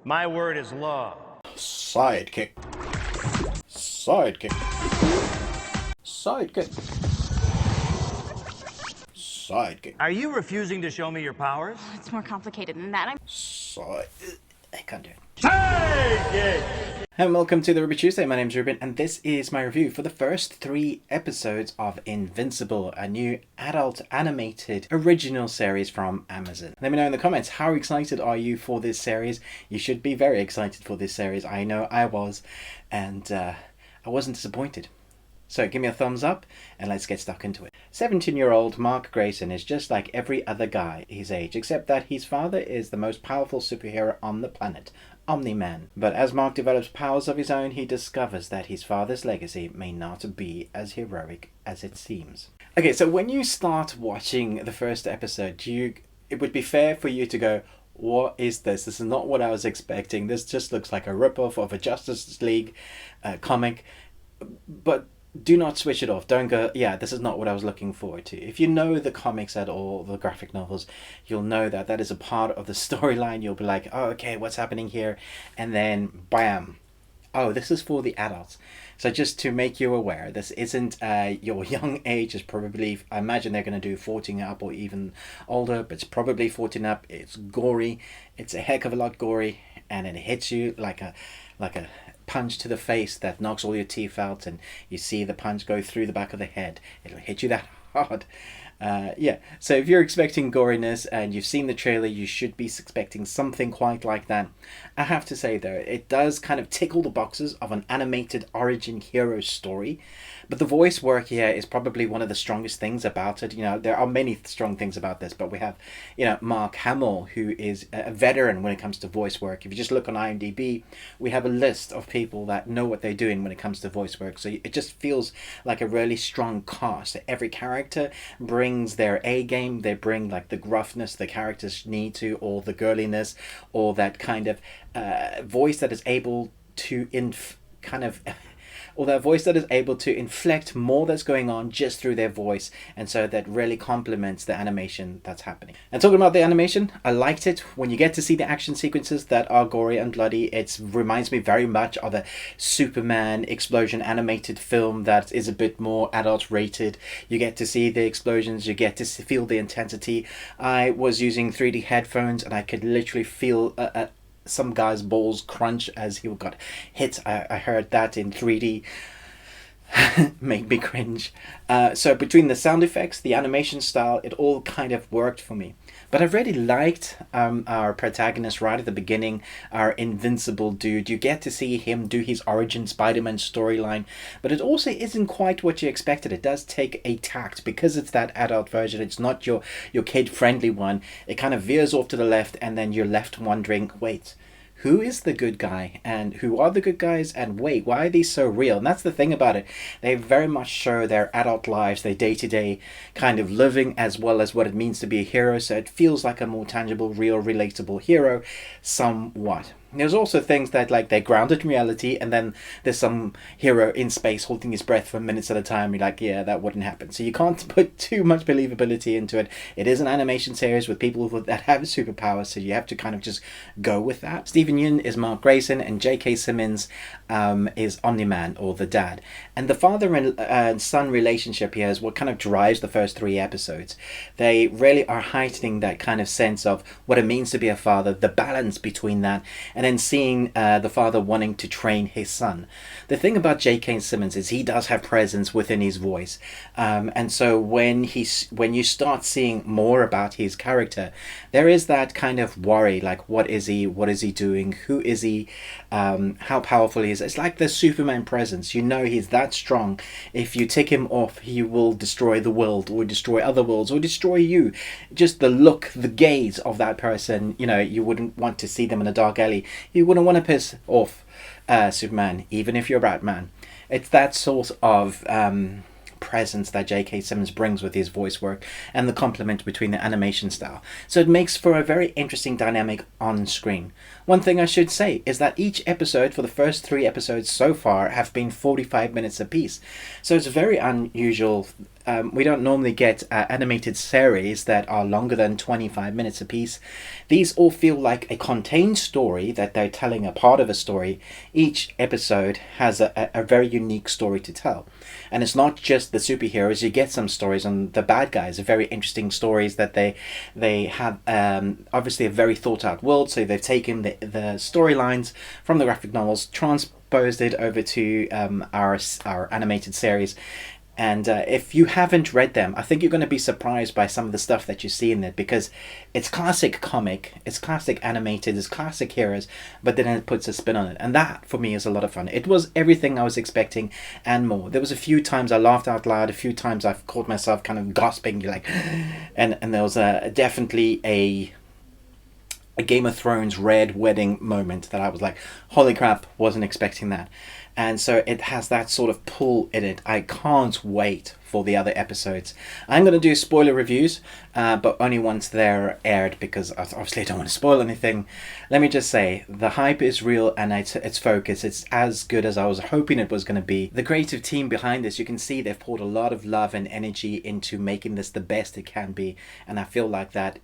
My word is law. Sidekick. Sidekick. Sidekick. Sidekick. Are you refusing to show me your powers? It's more complicated than that. Side. I can't do it. Take it! Hey, and welcome to the Ruby Tuesday. My name's Ruben, and this is my review for the first 3 episodes of Invincible, a new adult animated original series from Amazon. Let me know in the comments, how excited are you for this series? You should be very excited for this series. I know I was, and I wasn't disappointed. So give me a thumbs up and let's get stuck into it. 17-year-old Mark Grayson is just like every other guy his age, except that his father is the most powerful superhero on the planet, Omni-Man. But as Mark develops powers of his own, he discovers that his father's legacy may not be as heroic as it seems. Okay, so when you start watching the first episode, it would be fair for you to go, what is this? This is not what I was expecting. This just looks like a ripoff of a Justice League comic. But do not switch it off. Don't go, yeah, this is not what I was looking forward to. If you know the comics at all, the graphic novels, you'll know that that is a part of the storyline. You'll be like, oh, okay, what's happening here? And then, bam. Oh, this is for the adults. So just to make you aware, this isn't your young age. Is probably, I imagine they're going to do 14 up or even older, but it's probably 14 up. It's gory. It's a heck of a lot gory. And it hits you like a punch to the face that knocks all your teeth out, and you see the punch go through the back of the head. It'll hit you that hard. Yeah, so if you're expecting goriness and you've seen the trailer, you should be expecting something quite like that. I have to say though, it does kind of tick all the boxes of an animated origin hero story, but the voice work here is probably one of the strongest things about it. You know, there are many strong things about this, but we have, you know, Mark Hamill, who is a veteran when it comes to voice work. If you just look on IMDb, we have a list of people that know what they're doing when it comes to voice work. So it just feels like a really strong cast. Every character brings their A game. They bring like the gruffness the characters need to, or the girliness, or that kind of voice that is able to or that voice that is able to inflect more that's going on just through their voice, and so that really complements the animation that's happening. And talking about the animation, I liked it. When you get to see the action sequences that are gory and bloody, it reminds me very much of a Superman explosion animated film that is a bit more adult rated. You get to see the explosions, you get to feel the intensity. I was using 3D headphones and I could literally feel some guy's balls crunch as he got hit. I heard that in 3D. Made me cringe. So between the sound effects, the animation style, it all kind of worked for me. But I really liked our protagonist right at the beginning, our Invincible dude. You get to see him do his origin Spider-Man storyline, but it also isn't quite what you expected. It does take a tact, because it's that adult version. It's not your kid-friendly one. It kind of veers off to the left, and then you're left wondering, wait, who is the good guy, and who are the good guys, and wait, why are these so real? And that's the thing about it. They very much show their adult lives, their day-to-day kind of living, as well as what it means to be a hero, so it feels like a more tangible, real, relatable hero, somewhat. There's also things that, like, they're grounded in reality, and then there's some hero in space holding his breath for minutes at a time. You're like, yeah, that wouldn't happen. So you can't put too much believability into it. It is an animation series with people that have superpowers, so you have to kind of just go with that. Stephen Yeun is Mark Grayson, and J.K. Simmons is Omni-Man, or the dad. And the father and son relationship here is what kind of drives the first 3 episodes. They really are heightening that kind of sense of what it means to be a father, the balance between that, and then seeing the father wanting to train his son. The thing about J.K. Simmons is he does have presence within his voice, and so when you start seeing more about his character, there is that kind of worry, like, what is he doing, who is he, how powerful he is. It's like the Superman presence. You know he's that strong. If you take him off, he will destroy the world, or destroy other worlds, or destroy you. Just the look, the gaze of that person, you know, you wouldn't want to see them in a dark alley. You wouldn't want to piss off Superman, even if you're Batman. It's that sort of presence that J.K. Simmons brings with his voice work, and the complement between the animation style. So it makes for a very interesting dynamic on screen. One thing I should say is that each episode for the first 3 episodes so far have been 45 minutes apiece. So it's very unusual We don't normally get animated series that are longer than 25 minutes apiece. These all feel like a contained story that they're telling a part of a story. Each episode has a very unique story to tell. And it's not just the superheroes. You get some stories on the bad guys, very interesting stories that they have obviously a very thought out world. So they've taken the storylines from the graphic novels, transposed it over to our animated series. And if you haven't read them, I think you're going to be surprised by some of the stuff that you see in it, because it's classic comic, it's classic animated, it's classic heroes, but then it puts a spin on it. And that, for me, is a lot of fun. It was everything I was expecting and more. There was a few times I laughed out loud, a few times I've caught myself kind of gasping, like, and there was definitely a Game of Thrones red wedding moment that I was like, holy crap, wasn't expecting that. And so it has that sort of pull in it. I can't wait for the other episodes. I'm going to do spoiler reviews, but only once they're aired, because obviously I don't want to spoil anything. Let me just say, the hype is real and it's focused. It's as good as I was hoping it was going to be. The creative team behind this, you can see they've poured a lot of love and energy into making this the best it can be, and I feel like that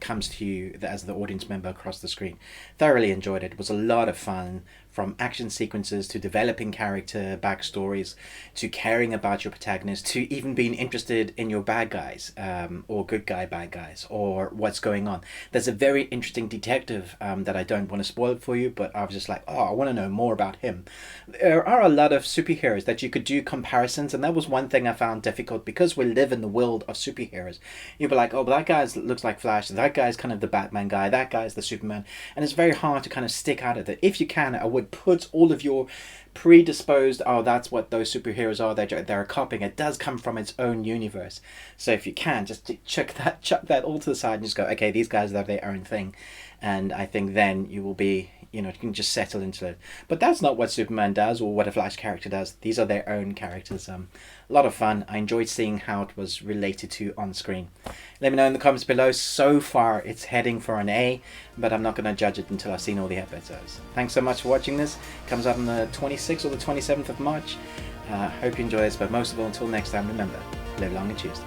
comes to you as the audience member across the screen. Thoroughly enjoyed it. It was a lot of fun. From action sequences to developing character backstories to caring about your protagonist to even being interested in your bad guys or good guy bad guys or what's going on. There's a very interesting detective that I don't want to spoil it for you, but I was just like, oh, I want to know more about him. There are a lot of superheroes that you could do comparisons, and that was one thing I found difficult, because we live in the world of superheroes. You'd be like, oh, but that guy looks like Flash, that guy's kind of the Batman guy, that guy's the Superman, and it's very hard to kind of stick out of it. If you can, I would put all of your predisposed, oh, that's what those superheroes are, they're copying, it does come from its own universe. So if you can, just chuck that all to the side and just go, okay, these guys have their own thing. And I think then you will be, you can just settle into it. But that's not what Superman does or what a Flash character does. These are their own characters. A lot of fun. I enjoyed seeing how it was related to on screen. Let me know in the comments below. So far it's heading for an A, but I'm not going to judge it until I've seen all the episodes. Thanks so much for watching this. It comes out on the 26th or the 27th of March. Hope you enjoy this, but most of all, until next time, remember, live long and choose.